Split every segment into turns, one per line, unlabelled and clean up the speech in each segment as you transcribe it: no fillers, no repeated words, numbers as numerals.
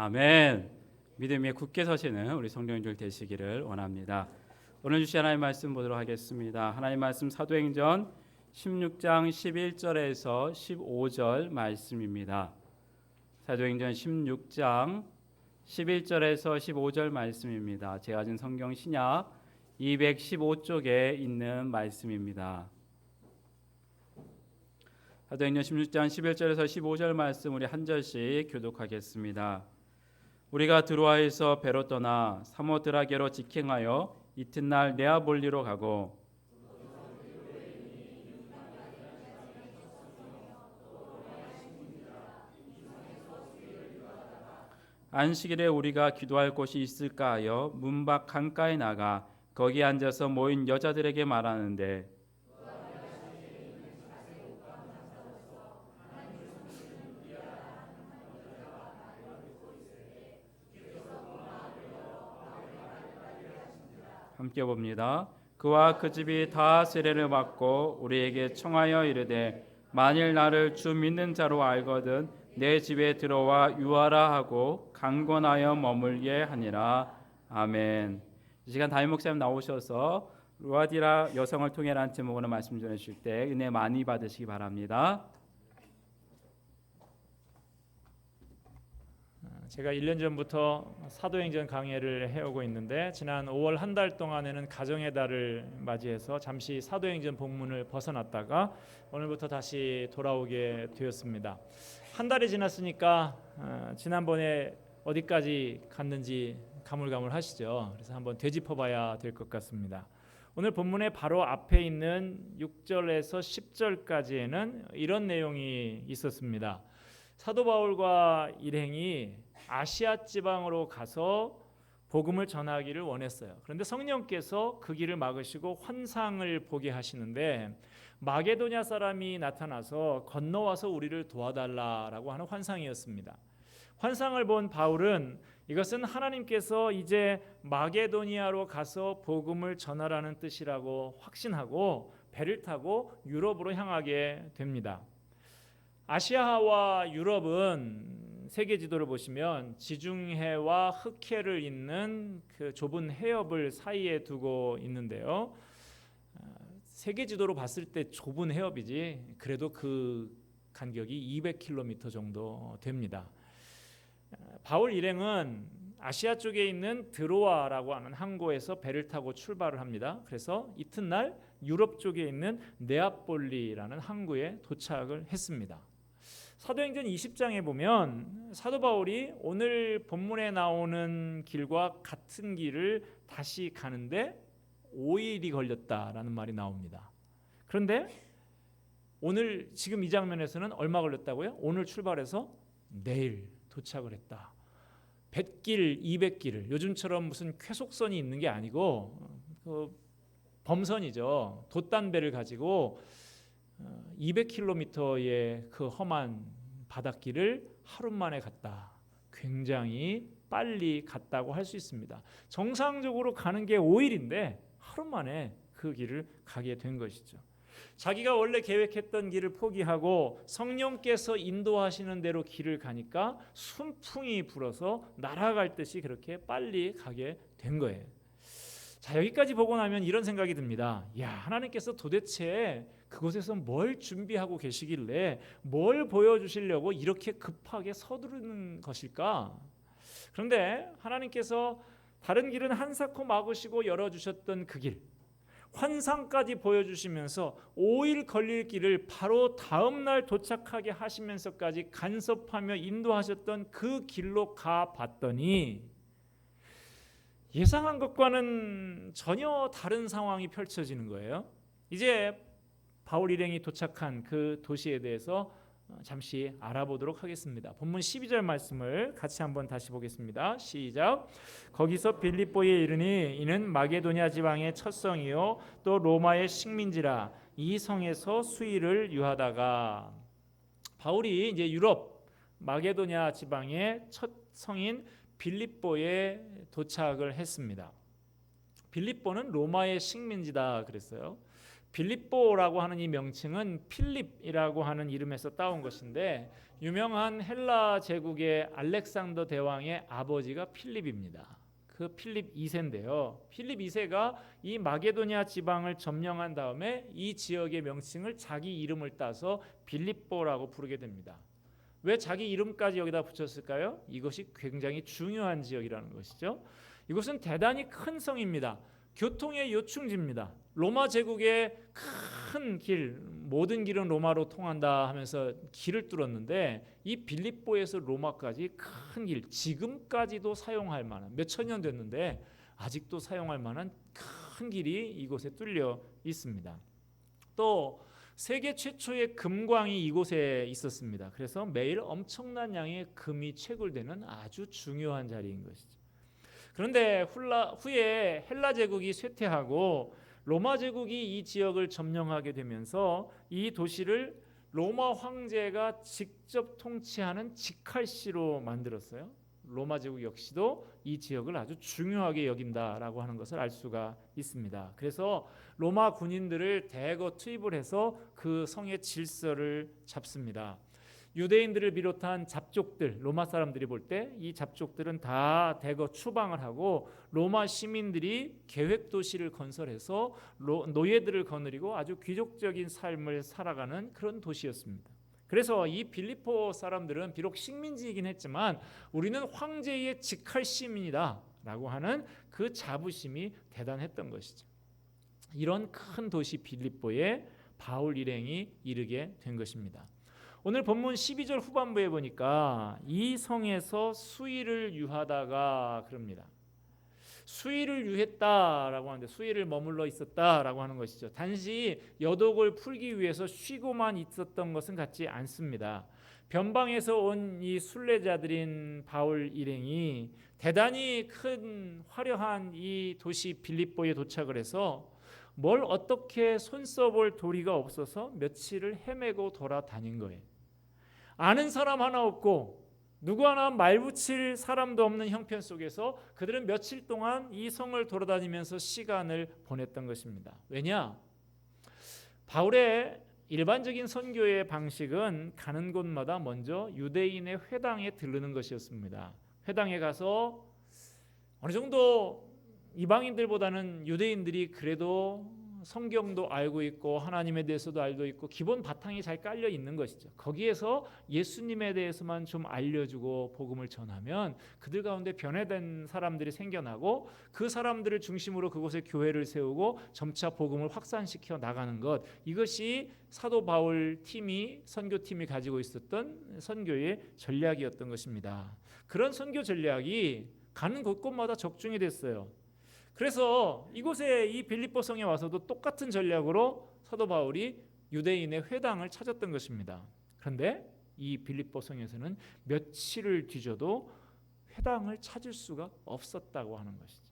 아멘. 믿음에 굳게 서시는 우리 성도님들 되시기를 원합니다. 오늘 주신 하나님 말씀 보도록 하겠습니다. 하나님 말씀 사도행전 16장 11절에서 15절 말씀입니다. 사도행전 16장 11절에서 15절 말씀입니다. 제가 가진 성경 신약 215쪽에 있는 말씀입니다. 사도행전 16장 11절에서 15절 말씀 우리 한 절씩 교독하겠습니다. 우리가 드로아에서 배로 떠나 사모드라게로 직행하여 이튿날 네아볼리로 가고 안식일에 우리가 기도할 곳이 있을까 하여 문 밖 강가에 나가 거기 앉아서 모인 여자들에게 말하는데 함께 봅니다. 그와 그 집이 다 세례를 받고 우리에게 청하여 이르되 만일 나를 주 믿는 자로 알거든 내 집에 들어와 유하라 하고 강권하여 머물게 하니라. 아멘. 이 시간 담임 목사님 나오셔서 루아디라 여성을 통해라는 제목으로 말씀 전해 주실 때 은혜 많이 받으시기 바랍니다.
제가 1년 전부터 사도행전 강해를 해오고 있는데 지난 5월 한 달 동안에는 가정의 달을 맞이해서 잠시 사도행전 본문을 벗어났다가 오늘부터 다시 돌아오게 되었습니다. 한 달이 지났으니까 지난번에 어디까지 갔는지 가물가물하시죠. 그래서 한번 되짚어봐야 될 것 같습니다. 오늘 본문의 바로 앞에 있는 6절에서 10절까지에는 이런 내용이 있었습니다. 사도 바울과 일행이 아시아 지방으로 가서 복음을 전하기를 원했어요. 그런데 성령께서 그 길을 막으시고 환상을 보게 하시는데 마게도냐 사람이 나타나서 건너와서 우리를 도와달라라고 하는 환상이었습니다. 환상을 본 바울은 이것은 하나님께서 이제 마게도니아로 가서 복음을 전하라는 뜻이라고 확신하고 배를 타고 유럽으로 향하게 됩니다. 아시아와 유럽은 세계 지도를 보시면 지중해와 흑해를 잇는 그 좁은 해협을 사이에 두고 있는데요. 세계 지도로 봤을 때 좁은 해협이지 그래도 그 간격이 200km 정도 됩니다. 바울 일행은 아시아 쪽에 있는 드로아라고 하는 항구에서 배를 타고 출발을 합니다. 그래서 이튿날 유럽 쪽에 있는 네아폴리라는 항구에 도착을 했습니다. 사도행전 20장에 보면 사도 바울이 오늘 본문에 나오는 길과 같은 길을 다시 가는데 5일이 걸렸다라는 말이 나옵니다. 그런데 오늘 지금 이 장면에서는 얼마 걸렸다고요? 오늘 출발해서 내일 도착을 했다. 100길, 200길 요즘처럼 무슨 쾌속선이 있는 게 아니고 범선이죠. 돛단배를 가지고 200km의 그 험한 바닷길을 하루 만에 갔다. 굉장히 빨리 갔다고 할 수 있습니다. 정상적으로 가는 게 5일인데 하루 만에 그 길을 가게 된 것이죠. 자기가 원래 계획했던 길을 포기하고 성령께서 인도하시는 대로 길을 가니까 순풍이 불어서 날아갈 듯이 그렇게 빨리 가게 된 거예요. 자, 여기까지 보고 나면 이런 생각이 듭니다. 야, 하나님께서 도대체 그곳에서 뭘 준비하고 계시길래 뭘 보여주시려고 이렇게 급하게 서두르는 것일까? 그런데 하나님께서 다른 길은 한사코 막으시고 열어주셨던 그 길, 환상까지 보여주시면서 5일 걸릴 길을 바로 다음 날 도착하게 하시면서까지 간섭하며 인도하셨던 그 길로 가봤더니 예상한 것과는 전혀 다른 상황이 펼쳐지는 거예요. 이제 바울 일행이 도착한 그 도시에 대해서 잠시 알아보도록 하겠습니다. 본문 12절 말씀을 같이 한번 다시 보겠습니다. 시작. 거기서 빌립보에 이르니 이는 마게도냐 지방의 첫 성이요 또 로마의 식민지라. 이 성에서 수일을 유하다가 바울이 이제 유럽 마게도냐 지방의 첫 성인 빌립보에 도착을 했습니다. 빌립보는 로마의 식민지다 그랬어요. 빌립보라고 하는 이 명칭은 필립이라고 하는 이름에서 따온 것인데 유명한 헬라 제국의 알렉산더 대왕의 아버지가 필립입니다. 그 필립 2세인데요. 필립 2세가 이 마게도니아 지방을 점령한 다음에 이 지역의 명칭을 자기 이름을 따서 빌립보라고 부르게 됩니다. 왜 자기 이름까지 여기다 붙였을까요? 이것이 굉장히 중요한 지역이라는 것이죠. 이곳은 대단히 큰 성입니다. 교통의 요충지입니다. 로마 제국의 큰 길, 모든 길은 로마로 통한다 하면서 길을 뚫었는데 이 빌립보에서 로마까지 큰 길, 지금까지도 사용할 만한, 몇천 년 됐는데 아직도 사용할 만한 큰 길이 이곳에 뚫려 있습니다. 또 세계 최초의 금광이 이곳에 있었습니다. 그래서 매일 엄청난 양의 금이 채굴되는 아주 중요한 자리인 것이죠. 그런데 후에 헬라 제국이 쇠퇴하고 로마 제국이 이 지역을 점령하게 되면서 이 도시를 로마 황제가 직접 통치하는 직할시로 만들었어요. 로마 제국 역시도 이 지역을 아주 중요하게 여긴다라고 하는 것을 알 수가 있습니다. 그래서 로마 군인들을 대거 투입을 해서 그 성의 질서를 잡습니다. 유대인들을 비롯한 잡족들, 로마 사람들이 볼 때 이 잡족들은 다 대거 추방을 하고 로마 시민들이 계획 도시를 건설해서 노예들을 거느리고 아주 귀족적인 삶을 살아가는 그런 도시였습니다. 그래서 이 빌립보 사람들은 비록 식민지이긴 했지만 우리는 황제의 직할 시민이다 라고 하는 그 자부심이 대단했던 것이죠. 이런 큰 도시 빌립보에 바울 일행이 이르게 된 것입니다. 오늘 본문 12절 후반부에 보니까 이 성에서 수일을 유하다가 그럽니다. 수일을 유했다라고 하는데 수일을 머물러 있었다라고 하는 것이죠. 단지 여독을 풀기 위해서 쉬고만 있었던 것은 같지 않습니다. 변방에서 온 이 순례자들인 바울 일행이 대단히 큰 화려한 이 도시 빌립보에 도착을 해서 뭘 어떻게 손써볼 도리가 없어서 며칠을 헤매고 돌아다닌 거예요. 아는 사람 하나 없고 누구 하나 말 붙일 사람도 없는 형편 속에서 그들은 며칠 동안 이 성을 돌아다니면서 시간을 보냈던 것입니다. 왜냐? 바울의 일반적인 선교의 방식은 가는 곳마다 먼저 유대인의 회당에 들르는 것이었습니다. 회당에 가서 어느 정도 이방인들보다는 유대인들이 그래도 성경도 알고 있고 하나님에 대해서도 알고 있고 기본 바탕이 잘 깔려 있는 것이죠. 거기에서 예수님에 대해서만 좀 알려주고 복음을 전하면 그들 가운데 변화된 사람들이 생겨나고 그 사람들을 중심으로 그곳에 교회를 세우고 점차 복음을 확산시켜 나가는 것, 이것이 사도 바울 팀이 선교팀이 가지고 있었던 선교의 전략이었던 것입니다. 그런 선교 전략이 가는 곳곳마다 적중이 됐어요. 그래서 이곳에 이 빌립보 성에 와서도 똑같은 전략으로 사도 바울이 유대인의 회당을 찾았던 것입니다. 그런데 이 빌립보 성에서는 며칠을 뒤져도 회당을 찾을 수가 없었다고 하는 것이죠.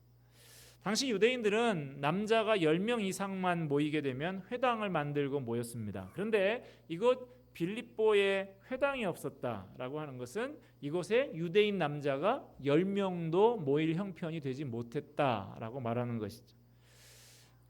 당시 유대인들은 남자가 10명 이상만 모이게 되면 회당을 만들고 모였습니다. 그런데 이곳 빌립보에 회당이 없었다라고 하는 것은 이곳에 유대인 남자가 10명도 모일 형편이 되지 못했다라고 말하는 것이죠.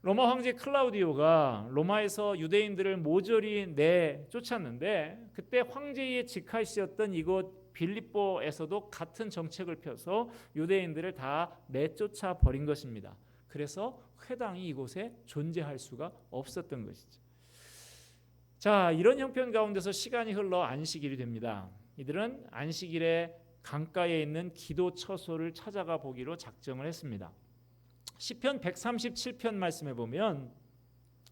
로마 황제 클라우디오가 로마에서 유대인들을 모조리 내쫓았는데 그때 황제의 직할시였던 이곳 빌립보에서도 같은 정책을 펴서 유대인들을 다 내쫓아 버린 것입니다. 그래서 회당이 이곳에 존재할 수가 없었던 것이죠. 자, 이런 형편 가운데서 시간이 흘러 안식일이 됩니다. 이들은 안식일에 강가에 있는 기도 처소를 찾아가 보기로 작정을 했습니다. 시편 137편 말씀에 보면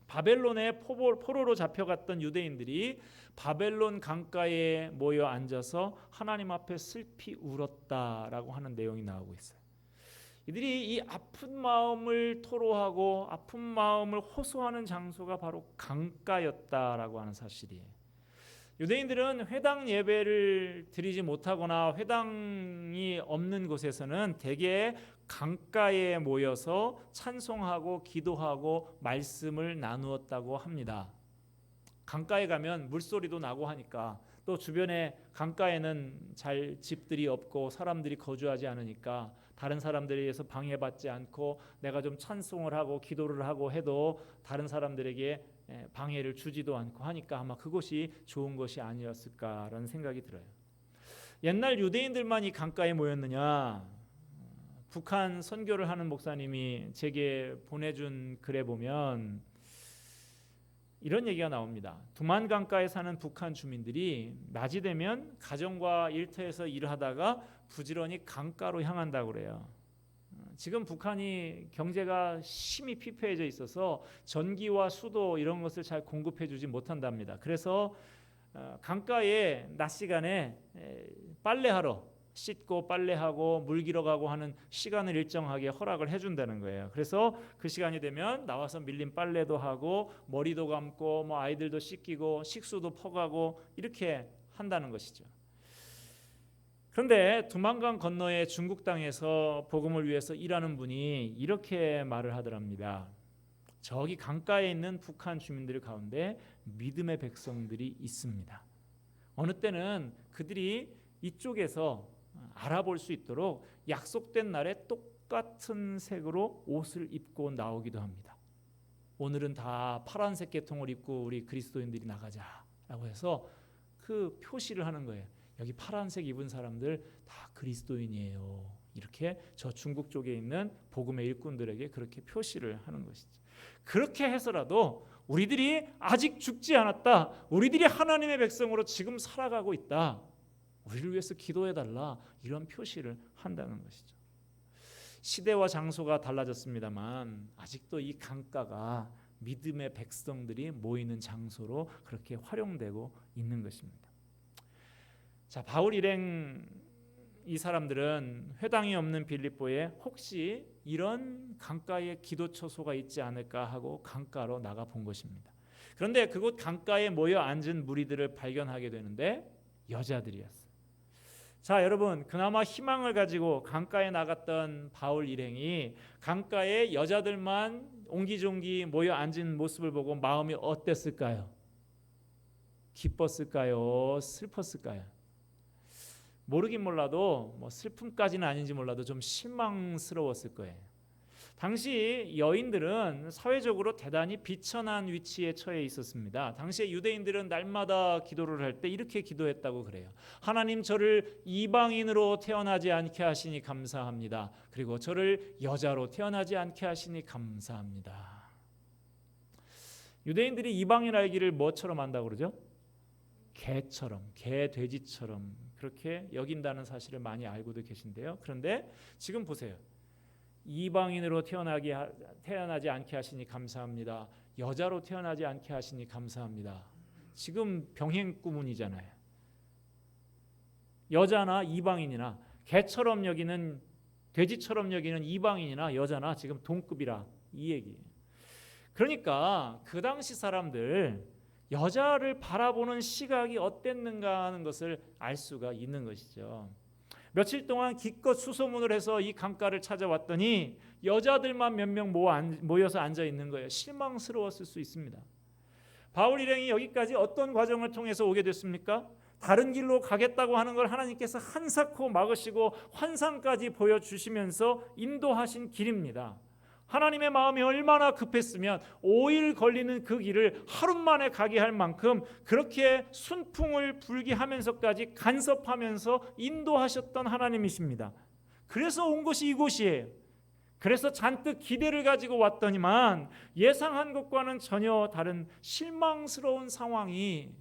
바벨론의 포로로 잡혀갔던 유대인들이 바벨론 강가에 모여 앉아서 하나님 앞에 슬피 울었다라고 하는 내용이 나오고 있어요. 이들이 이 아픈 마음을 토로하고 아픈 마음을 호소하는 장소가 바로 강가였다라고 하는 사실이에요. 유대인들은 회당 예배를 드리지 못하거나 회당이 없는 곳에서는 대개 강가에 모여서 찬송하고 기도하고 말씀을 나누었다고 합니다. 강가에 가면 물소리도 나고 하니까 또 주변에 강가에는 잘 집들이 없고 사람들이 거주하지 않으니까 다른 사람들에 의해서 방해받지 않고 내가 좀 찬송을 하고 기도를 하고 해도 다른 사람들에게 방해를 주지도 않고 하니까 아마 그것이 좋은 것이 아니었을까라는 생각이 들어요. 옛날 유대인들만 이 강가에 모였느냐? 북한 선교를 하는 목사님이 제게 보내준 글에 보면 이런 얘기가 나옵니다. 두만 강가에 사는 북한 주민들이 낮이 되면 가정과 일터에서 일을 하다가 부지런히 강가로 향한다고 그래요. 지금 북한이 경제가 심히 피폐해져 있어서 전기와 수도 이런 것을 잘 공급해 주지 못한답니다. 그래서 강가에 낮 시간에 빨래하러 씻고 빨래하고 물 기러 가고 하는 시간을 일정하게 허락을 해준다는 거예요. 그래서 그 시간이 되면 나와서 밀린 빨래도 하고 머리도 감고 뭐 아이들도 씻기고 식수도 퍼가고 이렇게 한다는 것이죠. 그런데 두만강 건너의 중국 땅에서 복음을 위해서 일하는 분이 이렇게 말을 하더랍니다. 저기 강가에 있는 북한 주민들 가운데 믿음의 백성들이 있습니다. 어느 때는 그들이 이쪽에서 알아볼 수 있도록 약속된 날에 똑같은 색으로 옷을 입고 나오기도 합니다. 오늘은 다 파란색 계통을 입고 우리 그리스도인들이 나가자라고 해서 그 표시를 하는 거예요. 여기 파란색 입은 사람들 다 그리스도인이에요. 이렇게 저 중국 쪽에 있는 복음의 일꾼들에게 그렇게 표시를 하는 것이죠. 그렇게 해서라도 우리들이 아직 죽지 않았다. 우리들이 하나님의 백성으로 지금 살아가고 있다. 우리를 위해서 기도해달라. 이런 표시를 한다는 것이죠. 시대와 장소가 달라졌습니다만 아직도 이 강가가 믿음의 백성들이 모이는 장소로 그렇게 활용되고 있는 것입니다. 자, 바울 일행 이 사람들은 회당이 없는 빌립보에 혹시 이런 강가에 기도 처소가 있지 않을까 하고 강가로 나가 본 것입니다. 그런데 그곳 강가에 모여 앉은 무리들을 발견하게 되는데 여자들이었어요. 자, 여러분, 그나마 희망을 가지고 강가에 나갔던 바울 일행이 강가에 여자들만 옹기종기 모여 앉은 모습을 보고 마음이 어땠을까요? 기뻤을까요? 슬펐을까요? 모르긴 몰라도 뭐 슬픔까지는 아닌지 몰라도 좀 실망스러웠을 거예요. 당시 여인들은 사회적으로 대단히 비천한 위치에 처해 있었습니다. 당시에 유대인들은 날마다 기도를 할 때 이렇게 기도했다고 그래요. 하나님, 저를 이방인으로 태어나지 않게 하시니 감사합니다. 그리고 저를 여자로 태어나지 않게 하시니 감사합니다. 유대인들이 이방인 알기를 뭐처럼 한다고 그러죠? 개처럼, 개, 돼지처럼 그렇게 여긴다는 사실을 많이 알고도 계신데요. 그런데 지금 보세요. 이방인으로 태어나지 않게 하시니 감사합니다. 여자로 태어나지 않게 하시니 감사합니다. 지금 병행구문이잖아요. 여자나 이방인이나 개처럼 여기는 돼지처럼 여기는 이방인이나 여자나 지금 동급이라 이 얘기예요. 그러니까 그 당시 사람들 여자를 바라보는 시각이 어땠는가 하는 것을 알 수가 있는 것이죠. 며칠 동안 기껏 수소문을 해서 이 강가를 찾아왔더니 여자들만 몇 명 모여서 앉아 있는 거예요. 실망스러웠을 수 있습니다. 바울 일행이 여기까지 어떤 과정을 통해서 오게 됐습니까? 다른 길로 가겠다고 하는 걸 하나님께서 한사코 막으시고 환상까지 보여주시면서 인도하신 길입니다. 하나님의 마음이 얼마나 급했으면 5일 걸리는 그 길을 하루 만에 가게 할 만큼 그렇게 순풍을 불게 하면서까지 간섭하면서 인도하셨던 하나님이십니다. 그래서 온 것이 이곳이에요. 그래서 잔뜩 기대를 가지고 왔더니만 예상한 것과는 전혀 다른 실망스러운 상황이,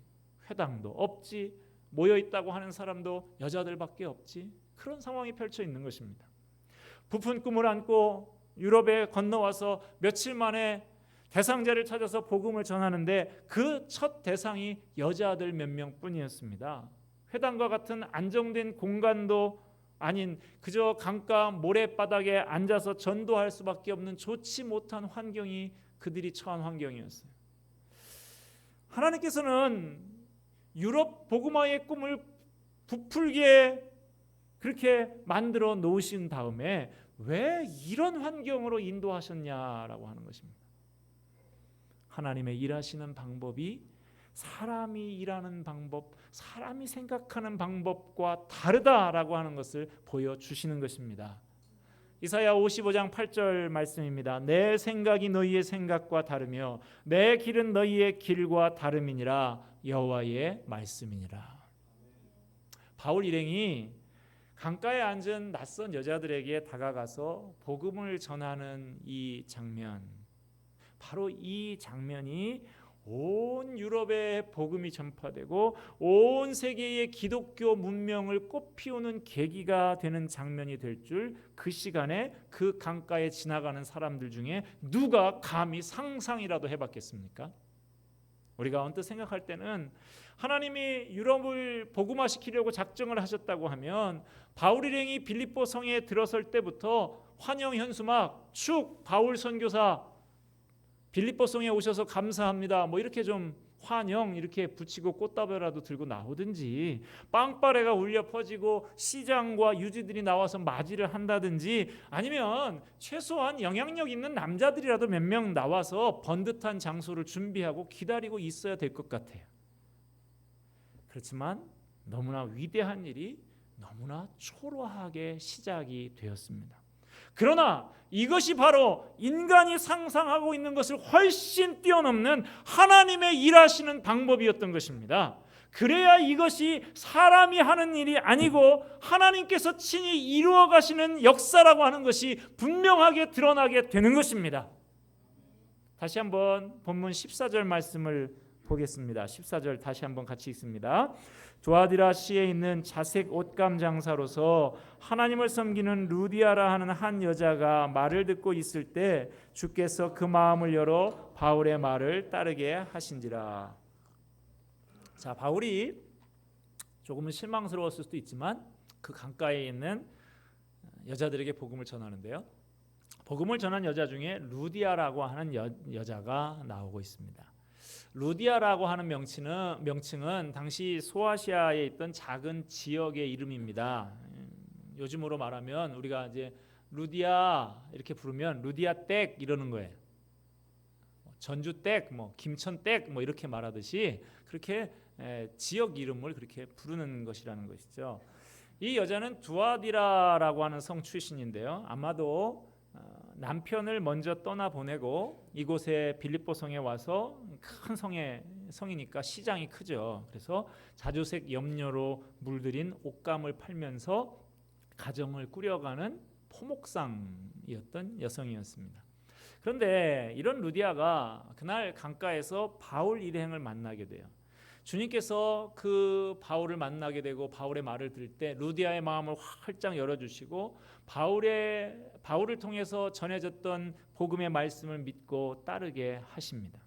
회당도 없지, 모여있다고 하는 사람도 여자들밖에 없지, 그런 상황이 펼쳐 있는 것입니다. 부푼 꿈을 안고 유럽에 건너와서 며칠 만에 대상자를 찾아서 복음을 전하는데 그 첫 대상이 여자들 몇 명뿐이었습니다. 회당과 같은 안정된 공간도 아닌 그저 강가 모래바닥에 앉아서 전도할 수밖에 없는 좋지 못한 환경이 그들이 처한 환경이었어요. 하나님께서는 유럽 복음화의 꿈을 부풀게 그렇게 만들어 놓으신 다음에 왜 이런 환경으로 인도하셨냐라고 하는 것입니다. 하나님의 일하시는 방법이 사람이 일하는 방법, 사람이 생각하는 방법과 다르다라고 하는 것을 보여주시는 것입니다. 이사야 55장 8절 말씀입니다. 내 생각이 너희의 생각과 다르며 내 길은 너희의 길과 다름이니라. 여호와의 말씀이니라. 바울 일행이 강가에 앉은 낯선 여자들에게 다가가서 복음을 전하는 이 장면, 바로 이 장면이 온 유럽에 복음이 전파되고 온 세계의 기독교 문명을 꽃피우는 계기가 되는 장면이 될 줄 그 시간에 그 강가에 지나가는 사람들 중에 누가 감히 상상이라도 해봤겠습니까? 우리가 언뜻 생각할 때는 하나님이 유럽을 복음화시키려고 작정을 하셨다고 하면 바울 일행이 빌립보 성에 들어설 때부터 환영 현수막, 축 바울 선교사 빌립보 성에 오셔서 감사합니다, 뭐 이렇게 좀 환영 이렇게 붙이고 꽃다발이라도 들고 나오든지, 빵빠레가 울려 퍼지고 시장과 유지들이 나와서 맞이를 한다든지, 아니면 최소한 영향력 있는 남자들이라도 몇 명 나와서 번듯한 장소를 준비하고 기다리고 있어야 될 것 같아요. 그렇지만 너무나 위대한 일이 너무나 초라하게 시작이 되었습니다. 그러나 이것이 바로 인간이 상상하고 있는 것을 훨씬 뛰어넘는 하나님의 일하시는 방법이었던 것입니다. 그래야 이것이 사람이 하는 일이 아니고 하나님께서 친히 이루어 가시는 역사라고 하는 것이 분명하게 드러나게 되는 것입니다. 다시 한번 본문 14절 말씀을 보겠습니다. 14절 다시 한번 같이 읽습니다. 두아디라시에 있는 자색 옷감 장사로서 하나님을 섬기는 루디아라 하는 한 여자가 말을 듣고 있을 때 주께서 그 마음을 열어 바울의 말을 따르게 하신지라. 자, 바울이 조금은 실망스러웠을 수도 있지만 그 강가에 있는 여자들에게 복음을 전하는데요. 복음을 전한 여자 중에 루디아라고 하는 여자가 나오고 있습니다. 루디아라고 하는 명칭은 당시 소아시아에 있던 작은 지역의 이름입니다. 요즘으로 말하면 우리가 이제 루디아 이렇게 부르면 루디아 댁 이러는 거예요. 전주 댁, 뭐 김천 댁 뭐 이렇게 말하듯이 그렇게 지역 이름을 그렇게 부르는 것이라는 것이죠. 이 여자는 두아디라라고 하는 성 출신인데요. 아마도 남편을 먼저 떠나 보내고 이곳에 빌립보 성에 와서 큰 성이니까 시장이 크죠. 그래서 자주색 염료로 물들인 옷감을 팔면서 가정을 꾸려가는 포목상이었던 여성이었습니다. 그런데 이런 루디아가 그날 강가에서 바울 일행을 만나게 돼요. 주님께서 그 바울을 만나게 되고 바울의 말을 들을 때 루디아의 마음을 활짝 열어주시고 바울을 통해서 전해졌던 복음의 말씀을 믿고 따르게 하십니다.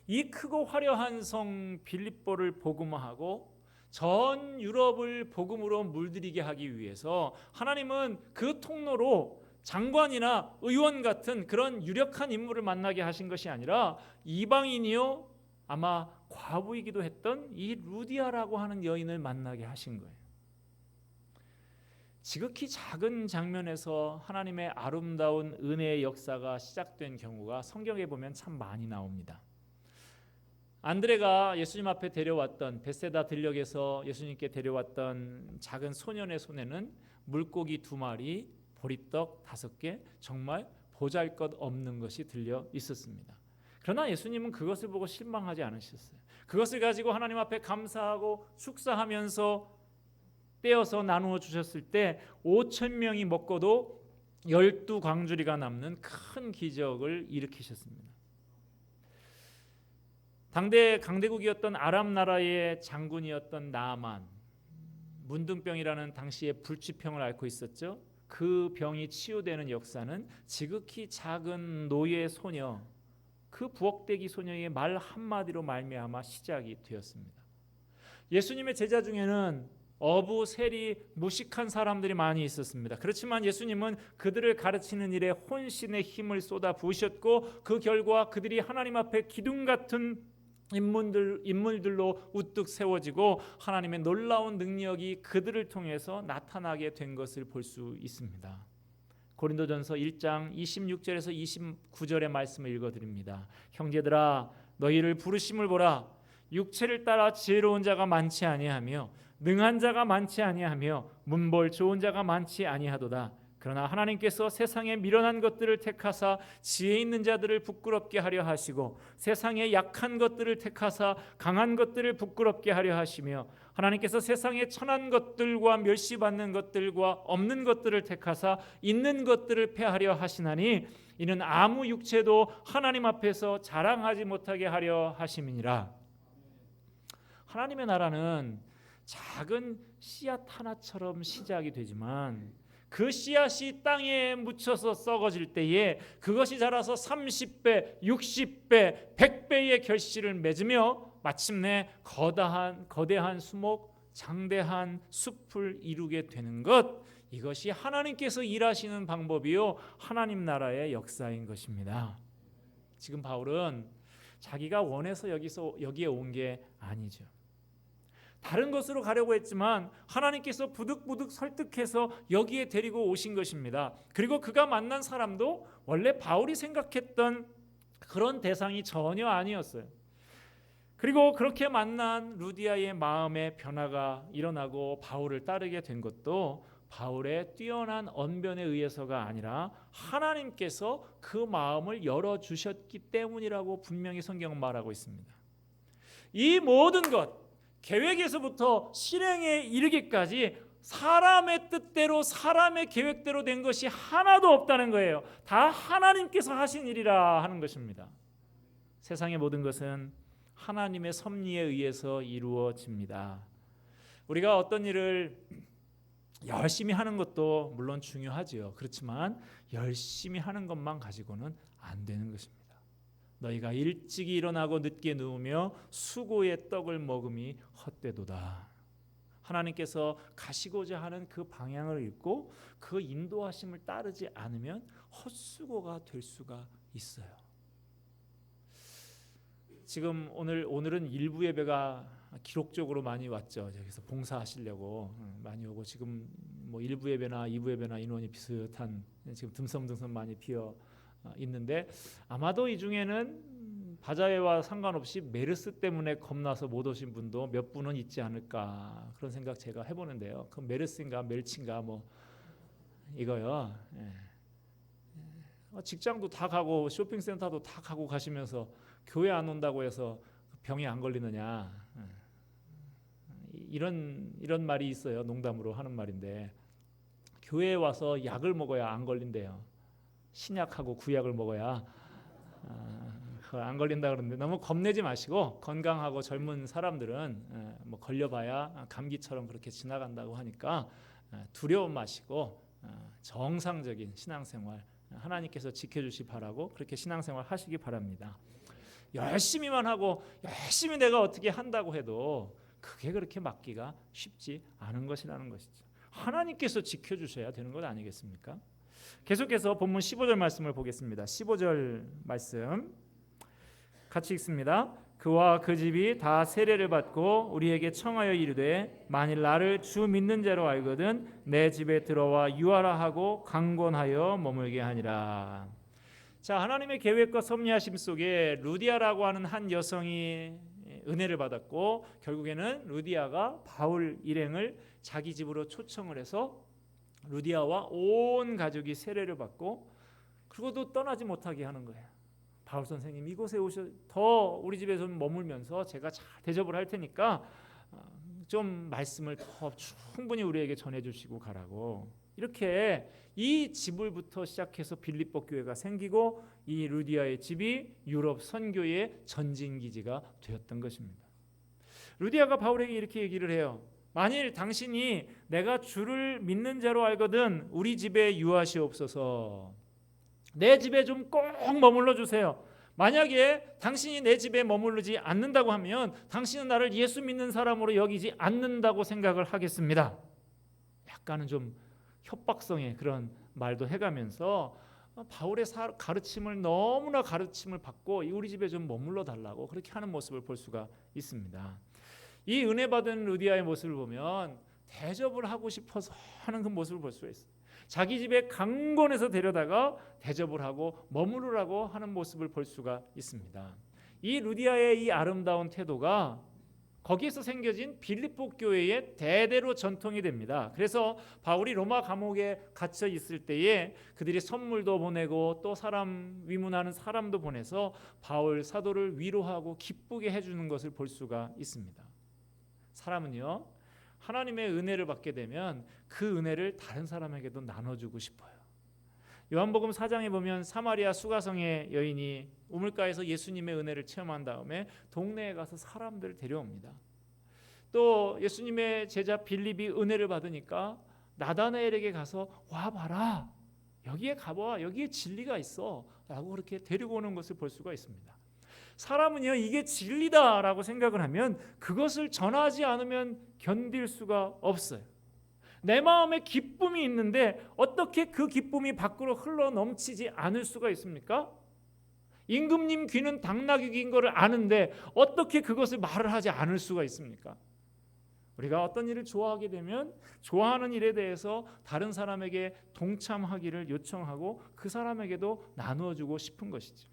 이 크고 화려한 성 빌립보를 복음화하고 전 유럽을 복음으로 물들이게 하기 위해서 하나님은 그 통로로 장관이나 의원 같은 그런 유력한 인물을 만나게 하신 것이 아니라 이방인이요 아마 과부이기도 했던 이 루디아라고 하는 여인을 만나게 하신 거예요. 지극히 작은 장면에서 하나님의 아름다운 은혜의 역사가 시작된 경우가 성경에 보면 참 많이 나옵니다. 안드레가 예수님 앞에 데려왔던 베세다 들녘에서 예수님께 데려왔던 작은 소년의 손에는 물고기 2마리, 보리떡 5개, 정말 보잘것없는 것이 들려 있었습니다. 그러나 예수님은 그것을 보고 실망하지 않으셨어요. 그것을 가지고 하나님 앞에 감사하고 축사하면서 떼어서 나누어 주셨을 때 5,000명이 먹고도 12광주리가 남는 큰 기적을 일으키셨습니다. 당대 강대국이었던 아람 나라의 장군이었던 나아만, 문둥병이라는 당시의 불치병을 앓고 있었죠. 그 병이 치유되는 역사는 지극히 작은 노예 소녀, 그 부엌대기 소녀의 말 한마디로 말미암아 시작이 되었습니다. 예수님의 제자 중에는 어부, 세리, 무식한 사람들이 많이 있었습니다. 그렇지만 예수님은 그들을 가르치는 일에 혼신의 힘을 쏟아 부으셨고 그 결과 그들이 하나님 앞에 기둥 같은 인물들로 우뚝 세워지고 하나님의 놀라운 능력이 그들을 통해서 나타나게 된 것을 볼 수 있습니다. 고린도전서 1장 26절에서 29절의 말씀을 읽어드립니다. 형제들아 너희를 부르심을 보라. 육체를 따라 지혜로운 자가 많지 아니하며 능한 자가 많지 아니하며 문벌 좋은 자가 많지 아니하도다. 그러나 하나님께서 세상에 미련한 것들을 택하사 지혜 있는 자들을 부끄럽게 하려 하시고 세상에 약한 것들을 택하사 강한 것들을 부끄럽게 하려 하시며 하나님께서 세상에 천한 것들과 멸시받는 것들과 없는 것들을 택하사 있는 것들을 패하려 하시나니 이는 아무 육체도 하나님 앞에서 자랑하지 못하게 하려 하심이니라. 하나님의 나라는 작은 씨앗 하나처럼 시작이 되지만 그 씨앗이 땅에 묻혀서 썩어질 때에 그것이 자라서 30배, 60배, 100배의 결실을 맺으며 마침내 거대한 수목, 장대한 숲을 이루게 되는 것, 이것이 하나님께서 일하시는 방법이요 하나님 나라의 역사인 것입니다. 지금 바울은 자기가 원해서 여기에 온 게 아니죠. 다른 곳으로 가려고 했지만 하나님께서 부득부득 설득해서 여기에 데리고 오신 것입니다. 그리고 그가 만난 사람도 원래 바울이 생각했던 그런 대상이 전혀 아니었어요. 그리고 그렇게 만난 루디아의 마음의 변화가 일어나고 바울을 따르게 된 것도 바울의 뛰어난 언변에 의해서가 아니라 하나님께서 그 마음을 열어주셨기 때문이라고 분명히 성경은 말하고 있습니다. 이 모든 것, 계획에서부터 실행에 이르기까지 사람의 뜻대로 사람의 계획대로 된 것이 하나도 없다는 거예요. 다 하나님께서 하신 일이라 하는 것입니다. 세상의 모든 것은 하나님의 섭리에 의해서 이루어집니다. 우리가 어떤 일을 열심히 하는 것도 물론 중요하지요. 그렇지만 열심히 하는 것만 가지고는 안 되는 것입니다. 너희가 일찍 일어나고 늦게 누우며 수고의 떡을 먹음이 헛되도다. 하나님께서 가시고자 하는 그 방향을 읽고 그 인도하심을 따르지 않으면 헛수고가 될 수가 있어요. 지금 오늘은 일부 예배가 기록적으로 많이 왔죠. 여기서 봉사하시려고 많이 오고 지금 뭐 일부 예배나 2부 예배나 인원이 비슷한 지금 듬성듬성 많이 비어 있는데 아마도 이 중에는 바자회와 상관없이 메르스 때문에 겁나서 못 오신 분도 몇 분은 있지 않을까 그런 생각 제가 해보는데요. 그 메르스인가 멜치인가 뭐 이거요. 직장도 다 가고 쇼핑센터도 다 가고 가시면서 교회 안 온다고 해서 병이 안 걸리느냐 이런 말이 있어요. 농담으로 하는 말인데 교회에 와서 약을 먹어야 안 걸린대요. 신약하고 구약을 먹어야 안 걸린다 그러는데 너무 겁내지 마시고 건강하고 젊은 사람들은 뭐 걸려봐야 감기처럼 그렇게 지나간다고 하니까 두려움 마시고 정상적인 신앙생활 하나님께서 지켜주시 바라고 그렇게 신앙생활 하시기 바랍니다. 열심히만 하고 열심히 내가 어떻게 한다고 해도 그게 그렇게 막기가 쉽지 않은 것이라는 것이죠. 하나님께서 지켜주셔야 되는 것 아니겠습니까? 계속해서 본문 15절 말씀을 보겠습니다. 15절 말씀 같이 읽습니다. 그와 그 집이 다 세례를 받고 우리에게 청하여 이르되 만일 나를 주 믿는 자로 알거든 내 집에 들어와 유하라 하고 강권하여 머물게 하니라. 자, 하나님의 계획과 섭리하심 속에 루디아라고 하는 한 여성이 은혜를 받았고 결국에는 루디아가 바울 일행을 자기 집으로 초청을 해서 루디아와 온 가족이 세례를 받고 그리고도 떠나지 못하게 하는 거예요. 바울 선생님 이곳에 오셔 더 우리 집에 좀 머물면서 제가 잘 대접을 할 테니까 좀 말씀을 더 충분히 우리에게 전해주시고 가라고. 이렇게 이 집을부터 시작해서 빌립보 교회가 생기고 이 루디아의 집이 유럽 선교의 전진기지가 되었던 것입니다. 루디아가 바울에게 이렇게 얘기를 해요. 만일 당신이 내가 주를 믿는 자로 알거든 우리 집에 유하시옵소서. 내 집에 좀 꼭 머물러 주세요. 만약에 당신이 내 집에 머무르지 않는다고 하면 당신은 나를 예수 믿는 사람으로 여기지 않는다고 생각을 하겠습니다. 약간은 좀 협박성의 그런 말도 해가면서 바울의 가르침을 너무나 가르침을 받고 우리 집에 좀 머물러 달라고 그렇게 하는 모습을 볼 수가 있습니다. 이 은혜 받은 루디아의 모습을 보면 대접을 하고 싶어서 하는 그 모습을 볼 수가 있어요. 자기 집에 강권해서 데려다가 대접을 하고 머무르라고 하는 모습을 볼 수가 있습니다. 이 루디아의 이 아름다운 태도가 거기에서 생겨진 빌립보 교회의 대대로 전통이 됩니다. 그래서 바울이 로마 감옥에 갇혀 있을 때에 그들이 선물도 보내고 또 사람 위문하는 사람도 보내서 바울 사도를 위로하고 기쁘게 해주는 것을 볼 수가 있습니다. 사람은요, 하나님의 은혜를 받게 되면 그 은혜를 다른 사람에게도 나눠주고 싶어요. 요한복음 4장에 보면 사마리아 수가성의 여인이 우물가에서 예수님의 은혜를 체험한 다음에 동네에 가서 사람들을 데려옵니다. 또 예수님의 제자 빌립이 은혜를 받으니까 나다나엘에게 가서 와봐라, 여기에 가봐, 여기에 진리가 있어 라고 그렇게 데리고 오는 것을 볼 수가 있습니다. 사람은요, 이게 진리다라고 생각을 하면 그것을 전하지 않으면 견딜 수가 없어요. 내 마음에 기쁨이 있는데 어떻게 그 기쁨이 밖으로 흘러 넘치지 않을 수가 있습니까? 임금님 귀는 당나귀 귀인 것을 아는데 어떻게 그것을 말을 하지 않을 수가 있습니까? 우리가 어떤 일을 좋아하게 되면 좋아하는 일에 대해서 다른 사람에게 동참하기를 요청하고 그 사람에게도 나누어주고 싶은 것이죠.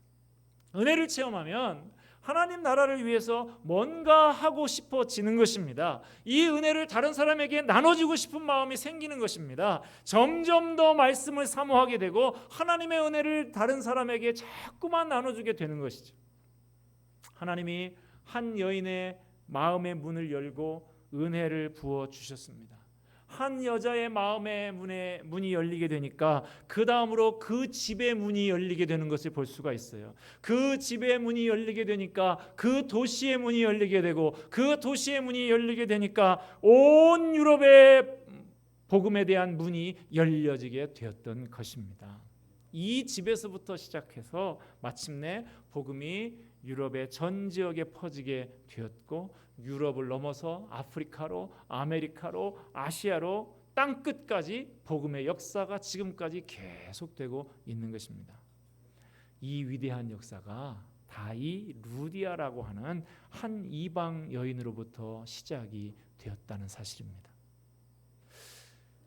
은혜를 체험하면 하나님 나라를 위해서 뭔가 하고 싶어지는 것입니다. 이 은혜를 다른 사람에게 나눠주고 싶은 마음이 생기는 것입니다. 점점 더 말씀을 사모하게 되고 하나님의 은혜를 다른 사람에게 자꾸만 나눠주게 되는 것이죠. 하나님이 한 여인의 마음의 문을 열고 은혜를 부어 주셨습니다. 한 여자의 마음의 문이 열리게 되니까 그 다음으로 그 집의 문이 열리게 되는 것을 볼 수가 있어요. 그 집의 문이 열리게 되니까 그 도시의 문이 열리게 되고 그 도시의 문이 열리게 되니까 온 유럽의 복음에 대한 문이 열려지게 되었던 것입니다. 이 집에서부터 시작해서 마침내 복음이 유럽의 전 지역에 퍼지게 되었고 유럽을 넘어서 아프리카로, 아메리카로, 아시아로 땅끝까지 복음의 역사가 지금까지 계속되고 있는 것입니다. 이 위대한 역사가 다 이 루디아라고 하는 한 이방 여인으로부터 시작이 되었다는 사실입니다.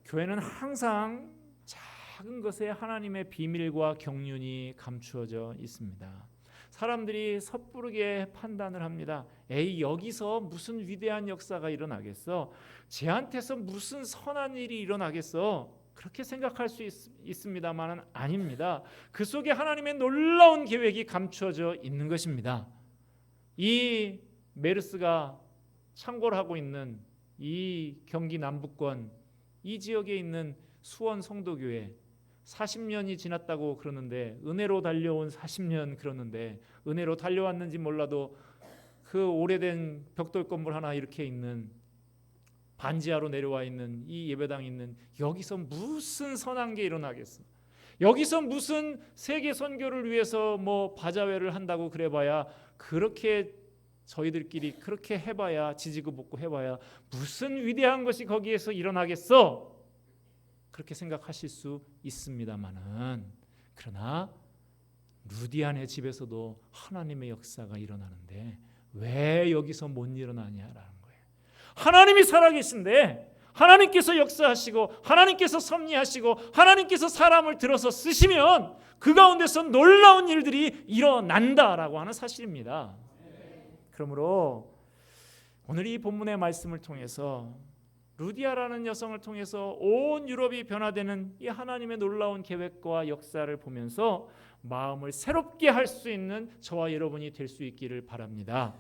교회는 항상 작은 것에 하나님의 비밀과 경륜이 감추어져 있습니다. 사람들이 섣부르게 판단을 합니다. 에이, 여기서 무슨 위대한 역사가 일어나겠어? 쟤한테서 무슨 선한 일이 일어나겠어? 그렇게 생각할 수 있습니다만 아닙니다. 그 속에 하나님의 놀라운 계획이 감추어져 있는 것입니다. 이 메르스가 창궐하고 있는 이 경기 남부권 이 지역에 있는 수원 성도교회 40년이 지났다고 그러는데 은혜로 달려온 40년 그러는데 은혜로 달려왔는지 몰라도 그 오래된 벽돌 건물 하나 이렇게 있는 반지하로 내려와 있는 이 예배당이 있는 여기서 무슨 선한 게 일어나겠어? 여기서 무슨 세계 선교를 위해서 뭐 바자회를 한다고 그래봐야 그렇게 저희들끼리 그렇게 해봐야 지지고 볶고 해봐야 무슨 위대한 것이 거기에서 일어나겠어? 그렇게 생각하실 수 있습니다만은 그러나 루디안의 집에서도 하나님의 역사가 일어나는데 왜 여기서 못 일어나냐라는 거예요. 하나님이 살아계신데 하나님께서 역사하시고 하나님께서 섭리하시고 하나님께서 사람을 들어서 쓰시면 그 가운데서 놀라운 일들이 일어난다라고 하는 사실입니다. 그러므로 오늘 이 본문의 말씀을 통해서 루디아라는 여성을 통해서 온 유럽이 변화되는 이 하나님의 놀라운 계획과 역사를 보면서 마음을 새롭게 할 수 있는 저와 여러분이 될 수 있기를 바랍니다.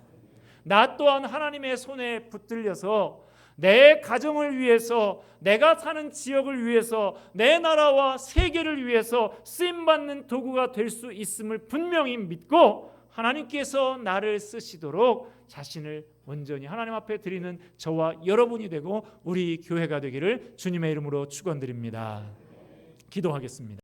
나 또한 하나님의 손에 붙들려서 내 가정을 위해서, 내가 사는 지역을 위해서, 내 나라와 세계를 위해서 쓰임받는 도구가 될 수 있음을 분명히 믿고 하나님께서 나를 쓰시도록 자신을 온전히 하나님 앞에 드리는 저와 여러분이 되고 우리 교회가 되기를 주님의 이름으로 축원드립니다. 기도하겠습니다.